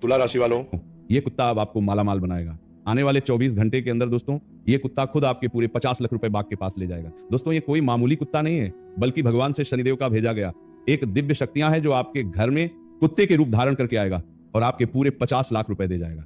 तुला राशि वालों, ये कुत्ता अब आपको मालामाल बनाएगा। आने वाले 24 घंटे के अंदर दोस्तों ये कुत्ता खुद आपके पूरे 50 लाख रुपए बाघ के पास ले जाएगा। दोस्तों ये कोई मामूली कुत्ता नहीं है, बल्कि भगवान से शनिदेव का भेजा गया एक दिव्य शक्तियां हैं जो आपके घर में कुत्ते के रूप धारण करके आएगा और आपके पूरे 50 लाख रुपए दे जाएगा।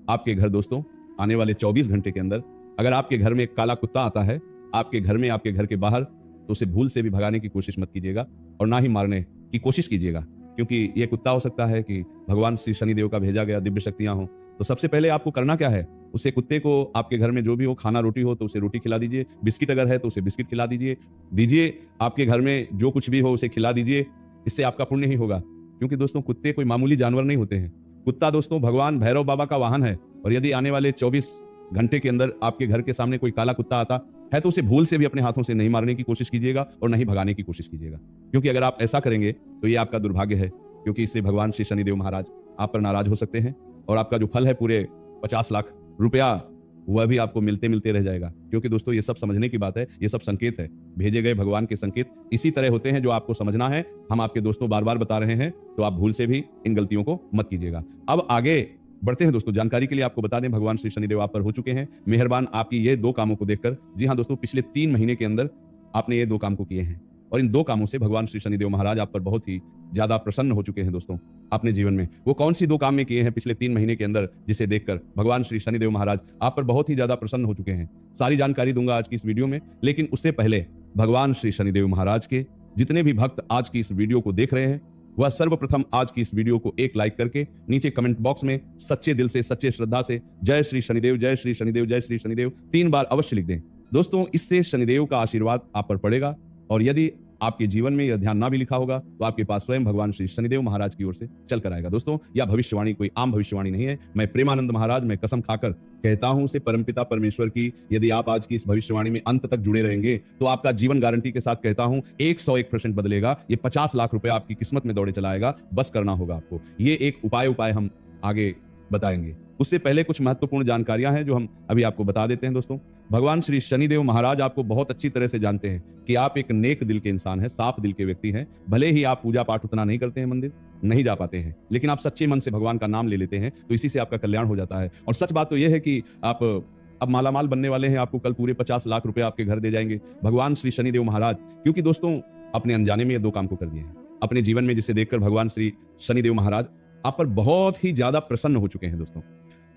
आपके घर दोस्तों आने वाले 24 घंटे के अंदर अगर आपके घर में एक काला कुत्ता आता है आपके घर में, आपके घर के बाहर, तो उसे भूल से भी भगाने की कोशिश मत कीजिएगा और ना ही मारने की कोशिश कीजिएगा, क्योंकि यह कुत्ता हो सकता है कि भगवान श्री शनिदेव का भेजा गया दिव्य शक्तियां हो। तो सबसे पहले आपको करना क्या है, उसे कुत्ते को आपके घर में जो भी हो, खाना रोटी हो तो उसे रोटी खिला दीजिए, बिस्किट अगर है तो उसे बिस्किट खिला दीजिए, आपके घर में जो कुछ भी हो उसे खिला दीजिए। इससे आपका पुण्य ही होगा, क्योंकि दोस्तों कुत्ते कोई मामूली जानवर नहीं होते हैं। कुत्ता दोस्तों भगवान भैरव बाबा का वाहन है और यदि आने वाले 24 घंटे के अंदर आपके घर के सामने कोई काला कुत्ता आता है तो उसे भूल से भी अपने हाथों से नहीं मारने की कोशिश कीजिएगा और नहीं भगाने की कोशिश कीजिएगा, क्योंकि अगर आप ऐसा करेंगे तो ये आपका दुर्भाग्य है, क्योंकि इससे भगवान श्री शनिदेव महाराज आप पर नाराज हो सकते हैं और आपका जो फल है पूरे 50 लाख रुपया वह भी आपको मिलते मिलते रह जाएगा। क्योंकि दोस्तों ये सब समझने की बात है, ये सब संकेत है, भेजे गए भगवान के संकेत इसी तरह होते हैं जो आपको समझना है। हम आपके दोस्तों बार बार बता रहे हैं, तो आप भूल से भी इन गलतियों को मत कीजिएगा। अब आगे बढ़ते हैं दोस्तों। जानकारी के लिए आपको बता दें भगवान श्री शनिदेव आप पर हो चुके हैं मेहरबान आपकी ये 2 कामों को देखकर। जी हाँ दोस्तों, पिछले 3 महीने के अंदर आपने ये 2 काम को किए हैं और इन 2 कामों से भगवान श्री शनिदेव महाराज आप पर बहुत ही ज्यादा प्रसन्न हो चुके हैं। दोस्तों अपने जीवन में वो कौन सी 2 काम में किए हैं पिछले 3 महीने के अंदर जिसे देखकर भगवान श्री शनिदेव महाराज आप पर बहुत ही ज्यादा प्रसन्न हो चुके हैं, सारी जानकारी दूंगा आज की इस वीडियो में। लेकिन उससे पहले भगवान श्री शनिदेव महाराज के जितने भी भक्त आज की इस वीडियो को देख रहे हैं वह सर्वप्रथम आज की इस वीडियो को एक लाइक करके नीचे कमेंट बॉक्स में सच्चे दिल से, सच्चे श्रद्धा से जय श्री शनिदेव, जय श्री शनिदेव, जय श्री शनिदेव 3 बार अवश्य लिख दें। दोस्तों इससे शनिदेव का आशीर्वाद आप पर पड़ेगा और यदि आपके जीवन में यह ध्यान ना भी लिखा होगा तो आपके पास स्वयं भगवान श्री शनिदेव महाराज की ओर से चल कर आएगा। दोस्तों यह भविष्यवाणी कोई आम भविष्यवाणी नहीं है, मैं प्रेमानंद महाराज मैं कसम खाकर कहता हूं से परमपिता परमेश्वर की, यदि आप आज की इस भविष्यवाणी में अंत तक जुड़े रहेंगे तो आपका जीवन गारंटी के साथ कहता हूं 101% बदलेगा। ये 50 लाख रुपए आपकी किस्मत में दौड़े चलाएगा, बस करना होगा आपको। ये एक उपाय हम आगे बताएंगे। उससे पहले कुछ महत्वपूर्ण जानकारियां हैं जो हम अभी आपको बता देते हैं। दोस्तों भगवान श्री शनिदेव महाराज आपको बहुत अच्छी तरह से जानते हैं कि आप एक नेक दिल के इंसान हैं, साफ दिल के व्यक्ति हैं। भले ही आप पूजा पाठ उतना नहीं करते हैं, मंदिर नहीं जा पाते हैं, लेकिन आप सच्चे मन से भगवान का नाम ले लेते हैं तो इसी से आपका कल्याण हो जाता है। और सच बात तो यह है कि आप अब मालामाल बनने वाले हैं, आपको कल पूरे 50 लाख रुपए आपके घर दे जाएंगे भगवान श्री शनिदेव महाराज, क्योंकि दोस्तों अपने अनजाने में ये 2 काम को कर दिए हैं अपने जीवन में, जिसे देखकर भगवान श्री शनिदेव महाराज आप पर बहुत ही ज्यादा प्रसन्न हो चुके हैं। दोस्तों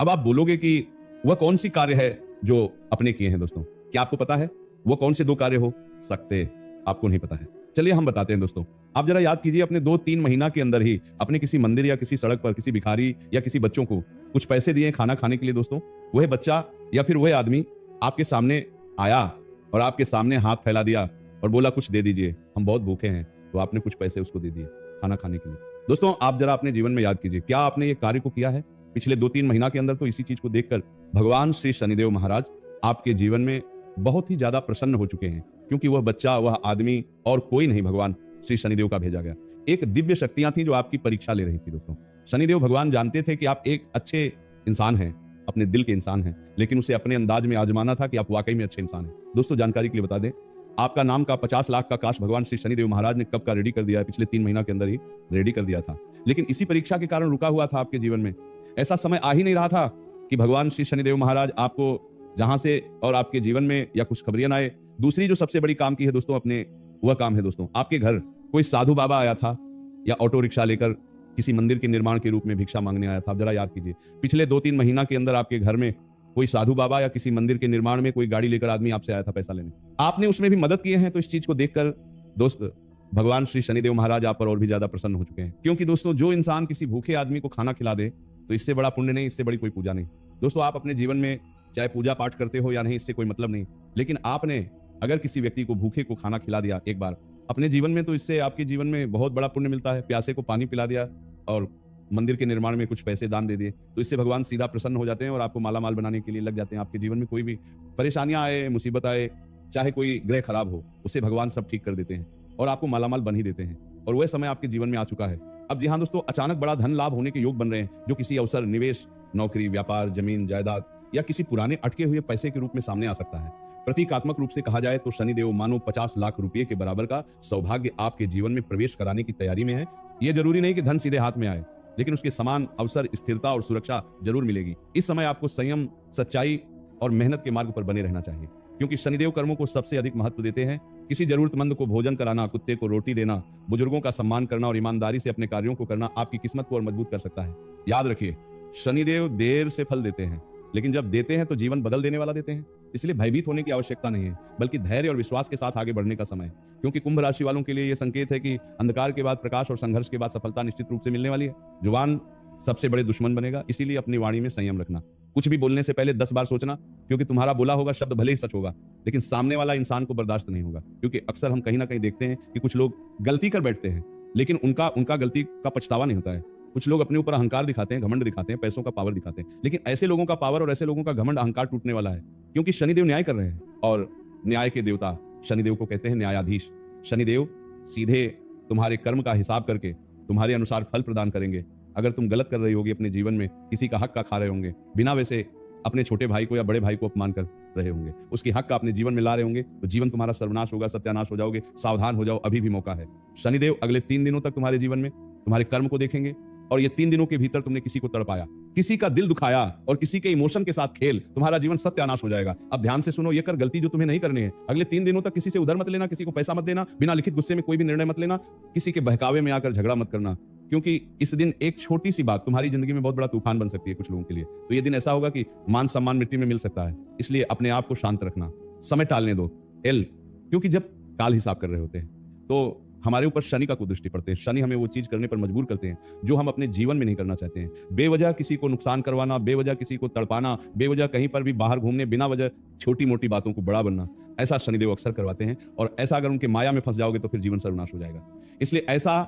अब आप बोलोगे कि वह कौन सी कार्य है जो अपने किए हैं। दोस्तों क्या आपको पता है वो कौन से 2 कार्य हो सकते आपको नहीं पता है? चलिए हम बताते हैं। दोस्तों आप जरा याद कीजिए, अपने 2-3 महीना के अंदर ही अपने किसी मंदिर या किसी सड़क पर किसी भिखारी या किसी बच्चों को कुछ पैसे दिए खाना खाने के लिए। दोस्तों वह बच्चा या फिर वह आदमी आपके सामने आया और आपके सामने हाथ फैला दिया और बोला कुछ दे दीजिए, हम बहुत भूखे हैं, तो आपने कुछ पैसे उसको दे दिए खाना खाने के लिए। दोस्तों आप जरा अपने जीवन में याद कीजिए, क्या आपने ये कार्य को किया है पिछले 2-3 महीना के अंदर? तो इसी चीज को देखकर भगवान श्री शनिदेव महाराज आपके जीवन में बहुत ही ज्यादा प्रसन्न हो चुके हैं, क्योंकि वह बच्चा, वह आदमी और कोई नहीं, भगवान श्री शनिदेव का भेजा गया एक दिव्य शक्तियां थी जो आपकी परीक्षा ले रही थी। दोस्तों शनिदेव भगवान जानते थे कि आप एक अच्छे इंसान हैं, अपने दिल के इंसान हैं, लेकिन उसे अपने अंदाज में आजमाना था कि आप वाकई में अच्छे इंसान हैं। दोस्तों जानकारी के लिए बता दें, आपका नाम का 50 लाख का काश भगवान श्री शनिदेव महाराज ने कब का रेडी कर दिया है, पिछले 3 महीना के अंदर ही रेडी कर दिया था, लेकिन इसी परीक्षा के कारण रुका हुआ था आपके जीवन में। ऐसा समय आ ही नहीं रहा था कि भगवान श्री शनिदेव महाराज आपको जहां से और आपके जीवन में या कुछ खबरियां आए। दूसरी जो सबसे बड़ी काम की है दोस्तों अपने, वह काम है दोस्तों आपके घर कोई साधु बाबा आया था या ऑटो रिक्शा लेकर किसी मंदिर के निर्माण के रूप में भिक्षा मांगने आया था। आप जरा याद कीजिए, पिछले 2-3 महीना के अंदर आपके घर में कोई साधु बाबा या किसी मंदिर के निर्माण में कोई गाड़ी लेकर आदमी आपसे आया था पैसा लेने, आपने उसमें भी मदद किए हैं। तो इस चीज को देखकर दोस्त भगवान श्री शनिदेव महाराज आप पर और भी ज्यादा प्रसन्न हो चुके हैं, क्योंकि दोस्तों जो इंसान किसी भूखे आदमी को खाना खिला दे तो इससे बड़ा पुण्य नहीं, इससे बड़ी कोई पूजा नहीं। दोस्तों आप अपने जीवन में चाहे पूजा पाठ करते हो या नहीं, इससे कोई मतलब नहीं, लेकिन आपने अगर किसी व्यक्ति को भूखे को खाना खिला दिया एक बार अपने जीवन में, तो इससे आपके जीवन में बहुत बड़ा पुण्य मिलता है। प्यासे को पानी पिला दिया और मंदिर के निर्माण में कुछ पैसे दान दे दिए, तो इससे भगवान सीधा प्रसन्न हो जाते हैं और आपको मालामाल बनाने के लिए लग जाते हैं। आपके जीवन में कोई भी परेशानियां आए, मुसीबत आए, चाहे कोई ग्रह खराब हो, उसे भगवान सब ठीक कर देते हैं और आपको मालामाल बन ही देते हैं। और वह समय आपके जीवन में आ चुका है। अब जी हाँ दोस्तों, अचानक बड़ा धन लाभ होने के योग बन रहे हैं, जो किसी अवसर, निवेश, नौकरी, व्यापार, जमीन जायदाद या किसी पुराने अटके हुए पैसे के रूप में सामने आ सकता है। प्रतीकात्मक रूप से कहा जाए तो शनिदेव मानो 50 लाख रुपए के बराबर का सौभाग्य आपके जीवन में प्रवेश कराने की तैयारी में है। यह जरूरी नहीं कि धन सीधे हाथ में आए, लेकिन उसके समान अवसर, स्थिरता और सुरक्षा जरूर मिलेगी। इस समय आपको संयम, सच्चाई और मेहनत के मार्ग पर बने रहना चाहिए, क्योंकि शनिदेव कर्मों को सबसे अधिक महत्व देते हैं। किसी जरूरतमंद को भोजन कराना, कुत्ते को रोटी देना, बुजुर्गों का सम्मान करना और ईमानदारी से अपने कार्यों को करना आपकी किस्मत को और मजबूत कर सकता है। याद रखिए, शनिदेव देर से फल देते हैं, लेकिन जब देते हैं तो जीवन बदल देने वाला देते हैं। इसलिए भयभीत होने की आवश्यकता नहीं है, बल्कि धैर्य और विश्वास के साथ आगे बढ़ने का समय है। क्योंकि कुंभ राशि वालों के लिए यह संकेत है कि अंधकार के बाद प्रकाश और संघर्ष के बाद सफलता निश्चित रूप से मिलने वाली है। जुबान सबसे बड़े दुश्मन बनेगा, इसीलिए अपनी वाणी में संयम रखना। कुछ भी बोलने से पहले 10 बार सोचना, क्योंकि तुम्हारा बोला होगा शब्द भले ही सच होगा, लेकिन सामने वाला इंसान को बर्दाश्त नहीं होगा। क्योंकि अक्सर हम कहीं ना कहीं देखते हैं कि कुछ लोग गलती कर बैठते हैं, लेकिन उनका गलती का पछतावा नहीं होता है। कुछ लोग अपने ऊपर अहंकार दिखाते हैं, घमंड दिखाते हैं, पैसों का पावर दिखाते हैं, लेकिन ऐसे लोगों का पावर और ऐसे लोगों का घमंड, अहंकार टूटने वाला है, क्योंकि शनिदेव न्याय कर रहे हैं और न्याय के देवता शनिदेव को कहते हैं न्यायाधीश। शनिदेव सीधे तुम्हारे कर्म का हिसाब करके तुम्हारे अनुसार फल प्रदान करेंगे। अगर तुम गलत कर रही होगी अपने जीवन में, किसी का हक का खा रहे होंगे, बिना वैसे अपने छोटे भाई को या बड़े भाई को अपमान कर रहे होंगे, उसकी हक का अपने जीवन में ला रहे होंगे, तो जीवन तुम्हारा सर्वनाश होगा, सत्यानाश हो जाओगे। सावधान हो जाओ, अभी भी मौका है। शनिदेव अगले 3 दिनों तक तुम्हारे जीवन में तुम्हारे कर्म को देखेंगे, और ये 3 दिनों के भीतर तुमने किसी को तड़पाया, किसी का दिल दुखाया और किसी के इमोशन के साथ खेल, तुम्हारा जीवन सत्यानाश हो जाएगा। अब ध्यान से सुनो, ये कर गलती जो तुम्हें नहीं करनी है। अगले 3 दिनों तक किसी से उधर मत लेना, किसी को पैसा मत देना, बिना लिखित गुस्से में कोई भी निर्णय मत लेना, किसी के बहकावे में आकर झगड़ा मत करना, क्योंकि इस दिन एक छोटी सी बात तुम्हारी जिंदगी में बहुत बड़ा तूफान बन सकती है कुछ लोगों के लिए। तो ये दिन ऐसा होगा कि मान सम्मान मिट्टी में मिल सकता है, इसलिए अपने आप को शांत रखना, समय टालने दो। क्योंकि जब काल हिसाब कर रहे होते हैं तो हमारे ऊपर शनि का कुदृष्टि पड़ते हैं। शनि हमें वो चीज करने पर मजबूर करते हैं जो हम अपने जीवन में नहीं करना चाहते हैं। बेवजह किसी को नुकसान करवाना, बेवजह किसी को तड़पाना, बेवजह कहीं पर भी बाहर घूमने, बिना वजह छोटी मोटी बातों को बड़ा बनना, ऐसा शनिदेव अक्सर करवाते हैं। और ऐसा अगर उनके माया में फंस जाओगे तो फिर जीवन सर्वनाश हो जाएगा। इसलिए ऐसा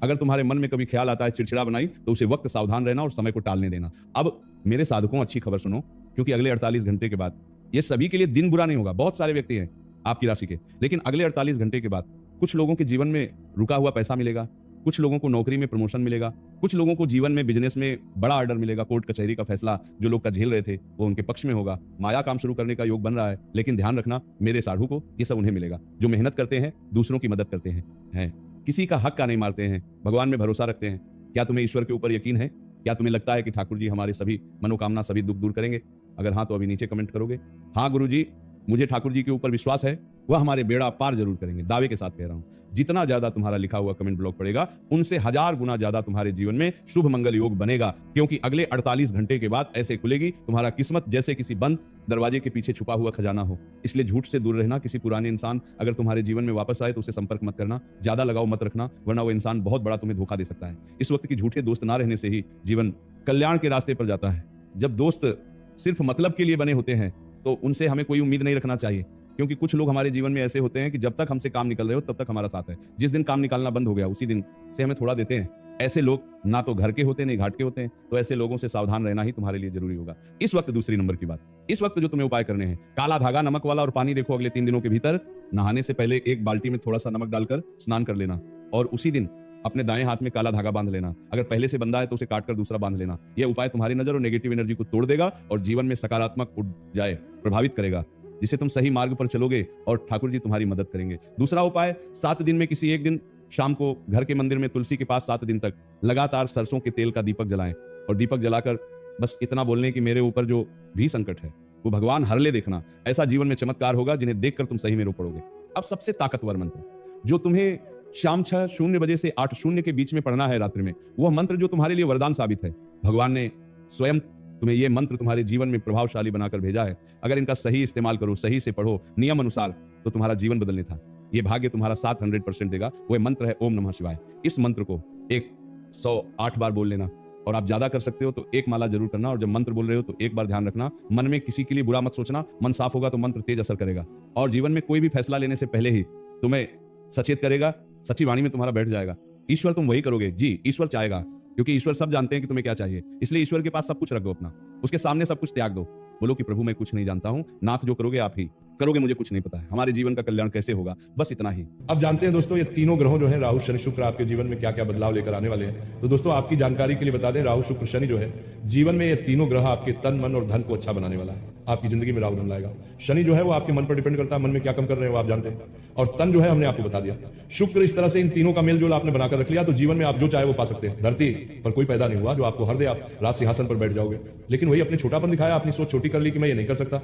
अगर तुम्हारे मन में कभी ख्याल आता है चिड़चिड़ा बनाई, तो उसे वक्त सावधान रहना और समय को टालने देना। अब मेरे साधकों, अच्छी खबर सुनो, क्योंकि अगले 48 घंटे के बाद, ये सभी के लिए दिन बुरा नहीं होगा, बहुत सारे व्यक्ति हैं आपकी राशि के, लेकिन अगले 48 घंटे के बाद कुछ लोगों के जीवन में रुका हुआ पैसा मिलेगा, कुछ लोगों को नौकरी में प्रमोशन मिलेगा, कुछ लोगों को जीवन में बिजनेस में बड़ा ऑर्डर मिलेगा। कोर्ट कचहरी का फैसला जो लोग का झेल रहे थे वो उनके पक्ष में होगा। माया काम शुरू करने का योग बन रहा है, लेकिन ध्यान रखना मेरे साधु को, ये सब उन्हें मिलेगा जो मेहनत करते हैं, दूसरों की मदद करते हैं, किसी का हक का नहीं मारते हैं, भगवान में भरोसा रखते हैं। क्या तुम्हें ईश्वर के ऊपर यकीन है? क्या तुम्हें लगता है कि ठाकुर जी हमारे सभी मनोकामना, सभी दुख दूर करेंगे? अगर हाँ तो अभी नीचे कमेंट करोगे, हाँ गुरु जी मुझे ठाकुर जी के ऊपर विश्वास है, वह हमारे बेड़ा पार जरूर करेंगे। दावे के साथ कह रहा हूं। जितना ज्यादा तुम्हारा लिखा हुआ कमेंट ब्लॉक पड़ेगा, उनसे 1000 गुना ज्यादा तुम्हारे जीवन में शुभ मंगल योग बनेगा, क्योंकि अगले 48 घंटे के बाद ऐसे खुलेगी तुम्हारा किस्मत जैसे किसी बंद दरवाजे के पीछे छुपा हुआ खजाना हो। इसलिए झूठ से दूर रहना। किसी पुराने इंसान अगर तुम्हारे जीवन में वापस आए तो उसे संपर्क मत करना, ज्यादा लगाव मत रखना, वरना वो इंसान बहुत बड़ा तुम्हें धोखा दे सकता है। इस वक्त की झूठे दोस्त ना रहने से ही जीवन कल्याण के रास्ते पर जाता है। जब दोस्त सिर्फ मतलब के लिए बने होते हैं तो उनसे हमें कोई उम्मीद नहीं रखना चाहिए, क्योंकि कुछ लोग हमारे जीवन में ऐसे होते हैं कि जब तक हमसे काम निकल रहे हो तब तक हमारा साथ है, जिस दिन काम निकालना बंद हो गया उसी दिन से हमें थोड़ा देते हैं। ऐसे लोग ना तो घर के होते नहीं घाट के होते हैं, तो ऐसे लोगों से सावधान रहना ही तुम्हारे लिए जरूरी होगा। इस वक्त दूसरी नंबर की बात, इस वक्त जो तुम्हें उपाय करने हैं, काला धागा, नमक वाला और पानी देखो अगले 3 दिनों के भीतर नहाने से पहले एक बाल्टी में थोड़ा सा नमक डालकर स्नान कर लेना, और उसी दिन अपने दाएं हाथ में काला धागा बांध लेना। अगर पहले से बंधा है तो उसे काटकर दूसरा बांध लेना। यह उपाय तुम्हारी नजर और नेगेटिव एनर्जी को तोड़ देगा और जीवन में सकारात्मक ऊर्जाएं प्रभावित करेगा, जिससे तुम सही मार्ग पर चलोगे और ठाकुर जी तुम्हारी मदद करेंगे। दूसरा उपाय, 7 दिन में किसी एक दिन शाम को घर के मंदिर में तुलसी के पास 7 दिन तक लगातार सरसों के तेल का दीपक जलाएं, और दीपक जलाकर बस इतना बोलने कि मेरे ऊपर जो भी संकट है वो भगवान हर ले देखना। ऐसा जीवन में चमत्कार होगा जिन्हें देखकर तुम सही में रो पड़ोगे। अब सबसे ताकतवर मंत्र जो तुम्हें शाम 6:00 बजे से 8:00 के बीच में पढ़ना है रात्रि में, वह मंत्र जो तुम्हारे लिए वरदान साबित है। भगवान ने स्वयं तुम्हें यह मंत्र तुम्हारे जीवन में प्रभावशाली बनाकर भेजा है। अगर इनका सही इस्तेमाल करो, सही से पढ़ो नियम अनुसार, तो तुम्हारा जीवन बदलने था। यह भाग्य तुम्हारा 700% देगा। वह मंत्र है ओम नमः शिवाय। इस मंत्र को 108 बार बोल लेना, और आप ज्यादा कर सकते हो तो 1 माला जरूर करना। और जब मंत्र बोल रहे हो तो एक बार ध्यान रखना, मन में किसी के लिए बुरा मत सोचना। मन साफ होगा तो मंत्र तेज असर करेगा, और जीवन में कोई भी फैसला लेने से पहले ही तुम्हें सचेत करेगा, सच्ची वाणी में तुम्हारा बैठ जाएगा। ईश्वर तुम वही करोगे जी, ईश्वर चाहेगा, क्योंकि ईश्वर सब जानते हैं कि तुम्हें क्या चाहिए। इसलिए ईश्वर के पास सब कुछ रख दो अपना, उसके सामने सब कुछ त्याग दो। बोलो कि प्रभु मैं कुछ नहीं जानता हूं, नाथ जो करोगे आप ही करोगे, मुझे कुछ नहीं पता है, हमारे जीवन का कल्याण कैसे होगा, बस इतना ही। अब जानते हैं दोस्तों, ये तीनों ग्रहों जो है राहु शनि शुक्र आपके जीवन में क्या क्या बदलाव लेकर आने वाले हैं। तो दोस्तों आपकी जानकारी के लिए बता दें, राहु शुक्र शनि जो है जीवन में ये तीनों ग्रह आपके तन मन और धन को अच्छा बनाने वाला है। आपकी जिंदगी में राहु धन लाएगा। शनि जो है वो आपके मन पर डिपेंड करता है, मन में क्या कम कर रहे हैं वो आप जानते हैं। और तन जो है हमने आपको बता दिया। शुक्र इस तरह से इन तीनों का मेल जोल आपने बनाकर रख लिया तो जीवन में आप जो चाहे वो पा सकते हैं। धरती पर कोई पैदा नहीं हुआ जो आपको हर दे, आप राज सिंहासन पर बैठ जाओगे। लेकिन वही अपने छोटापन दिखाया, अपनी सोच छोटी कर ली कि मैं ये नहीं कर सकता,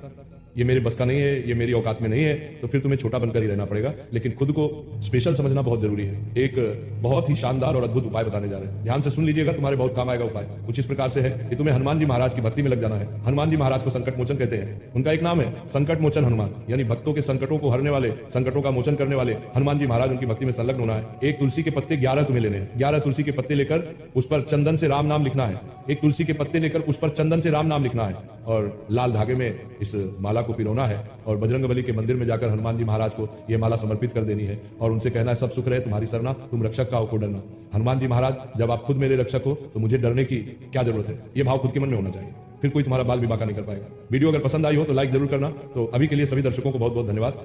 ये मेरे बस का नहीं है, ये मेरी औकात में नहीं है, तो फिर तुम्हें छोटा बनकर ही रहना पड़ेगा। लेकिन खुद को स्पेशल समझना बहुत जरूरी है। एक बहुत ही शानदार और अद्भुत उपाय बताने जा रहे हैं, ध्यान से सुन लीजिएगा, तुम्हारे बहुत काम आएगा। उपाय कुछ इस प्रकार से है कि तुम्हें हनुमान जी महाराज की भक्ति में लग जाना है। हनुमान जी महाराज को संकट मोचन कहते हैं, उनका एक नाम है संकट मोचन हनुमान, यानी भक्तों के संकटों को हरने वाले, संकटों का मोचन करने वाले हनुमान जी महाराज, उनकी भक्ति में संलग्न होना है। एक तुलसी के पत्ते 11 तुम्हें लेने हैं। 11 तुलसी के पत्ते लेकर उस पर चंदन से राम नाम लिखना है। एक तुलसी के पत्ते लेकर उस पर चंदन से राम नाम लिखना है और लाल धागे में इस माला को पिरोना है और बजरंगबली के मंदिर में जाकर हनुमान जी महाराज को यह माला समर्पित कर देनी है और उनसे कहना है सब सुख रहे तुम्हारी सरना, तुम रक्षक का हो को डरना। हनुमान जी महाराज, जब आप खुद मेरे रक्षक हो तो मुझे डरने की क्या जरूरत है, यह भाव खुद के मन में होना चाहिए, फिर कोई तुम्हारा बाल भी बांका नहीं कर पाएगा। वीडियो अगर पसंद आई हो तो लाइक जरूर करना। तो अभी के लिए सभी दर्शकों को बहुत बहुत धन्यवाद।